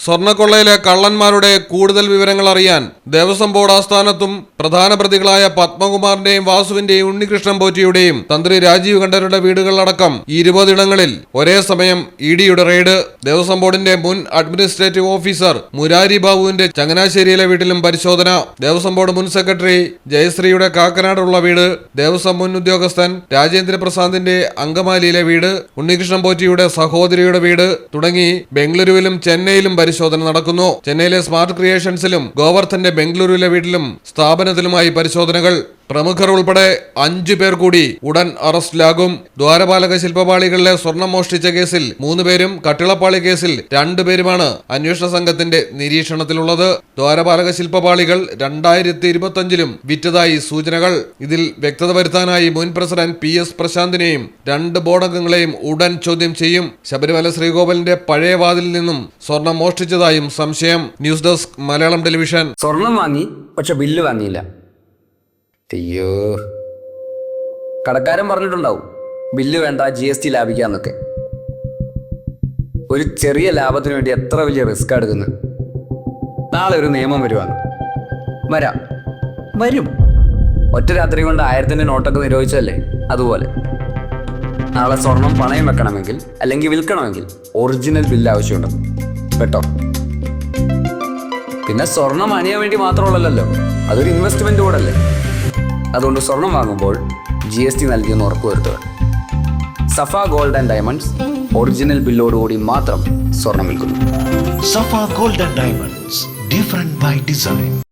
സ്വർണ്ണക്കൊള്ളയിലെ കള്ളന്മാരുടെ കൂടുതൽ വിവരങ്ങൾ അറിയാൻ ദേവസ്വം ബോർഡ് ആസ്ഥാനത്തും പ്രധാന പ്രതികളായ പത്മകുമാറിന്റെയും വാസുവിന്റെയും ഉണ്ണികൃഷ്ണൻ പോറ്റിയുടെയും തന്ത്രി രാജീവ് കണ്ഠരുടെ വീടുകളിലടക്കം 20 ഇടങ്ങളിൽ ഒരേ സമയം ഇഡിയുടെ റെയ്ഡ്. ദേവസ്വം ബോർഡിന്റെ മുൻ അഡ്മിനിസ്ട്രേറ്റീവ് ഓഫീസർ മുരാരി ബാബുവിന്റെ ചങ്ങനാശ്ശേരിയിലെ വീട്ടിലും പരിശോധന. ദേവസ്വം ബോർഡ് മുൻ സെക്രട്ടറി ജയശ്രീയുടെ കാക്കനാടുള്ള വീട്, ദേവസ്വം മുൻ ഉദ്യോഗസ്ഥൻ രാജേന്ദ്ര പ്രസാദിന്റെ അങ്കമാലിയിലെ വീട്, ഉണ്ണികൃഷ്ണൻ പോറ്റിയുടെ സഹോദരിയുടെ വീട് തുടങ്ങി ബംഗളൂരുവിലും ചെന്നൈയിലും പരിശോധന നടക്കുന്നു. ചെന്നൈയിലെ സ്മാർട്ട് ക്രിയേഷൻസിലും ഗോവർദ്ധന്റെ ബംഗളൂരുവിലെ വീട്ടിലും സ്ഥാപനത്തിലുമായി പരിശോധനകൾ. പ്രമുഖർ ഉൾപ്പെടെ 5 പേർ കൂടി ഉടൻ അറസ്റ്റിലാകും. ദ്വാരപാലക ശില്പപാളികളിലെ സ്വർണം മോഷ്ടിച്ച കേസിൽ 3 പേരും കട്ടിളപ്പാളി കേസിൽ 2 പേരുമാണ് അന്വേഷണ സംഘത്തിന്റെ നിരീക്ഷണത്തിലുള്ളത്. ദ്വാരപാലക ശില്പപാളികൾ 2025-ലും വിറ്റതായി സൂചനകൾ. ഇതിൽ വ്യക്തത വരുത്താനായി മുൻ പ്രസിഡന്റ് PS പ്രശാന്തിനെയും 2 ബോർഡ് അംഗങ്ങളെയും ഉടൻ ചോദ്യം ചെയ്യും. ശബരിമല ശ്രീകോവിലിന്റെ പഴയ വാതിലിൽ നിന്നും സ്വർണം മോഷ്ടിച്ചതായും സംശയം. News desk Malayalam television. സ്വർണം വാങ്ങി, പക്ഷെ ബില്ല് വാങ്ങിയില്ല. അയ്യോ, കടക്കാരൻ പറഞ്ഞിട്ടുണ്ടാവും ബില്ല് വേണ്ട, GST ലാഭിക്കാന്നൊക്കെ. ഒരു ചെറിയ ലാഭത്തിന് വേണ്ടി എത്ര വലിയ റിസ്ക് എടുക്കുന്നത്. നാളെ ഒരു നിയമം വരും. ഒറ്റ രാത്രി കൊണ്ട് 1000-ന്റെ നോട്ടൊക്കെ നിരോധിച്ചല്ലേ, അതുപോലെ നാളെ സ്വർണം പണയം വെക്കണമെങ്കിൽ അല്ലെങ്കിൽ വിൽക്കണമെങ്കിൽ ഒറിജിനൽ ബില്ല് ആവശ്യമുണ്ട് കേട്ടോ. പിന്നെ സ്വർണം അണിയാൻ വേണ്ടി മാത്രമുള്ളല്ലോ, അതൊരു ഇൻവെസ്റ്റ്മെന്റ് കൂടല്ലേ. അതുകൊണ്ട് സ്വർണം വാങ്ങുമ്പോൾ GST നൽകിയെന്ന് ഉറപ്പുവരുത്തുക. സഫ ഗോൾഡ് ആൻഡ് ഡയമണ്ട്സ് ഒറിജിനൽ ബില്ലോടുകൂടി മാത്രം സ്വർണം വിൽക്കുന്നു. Safa Gold and Diamonds, different by design.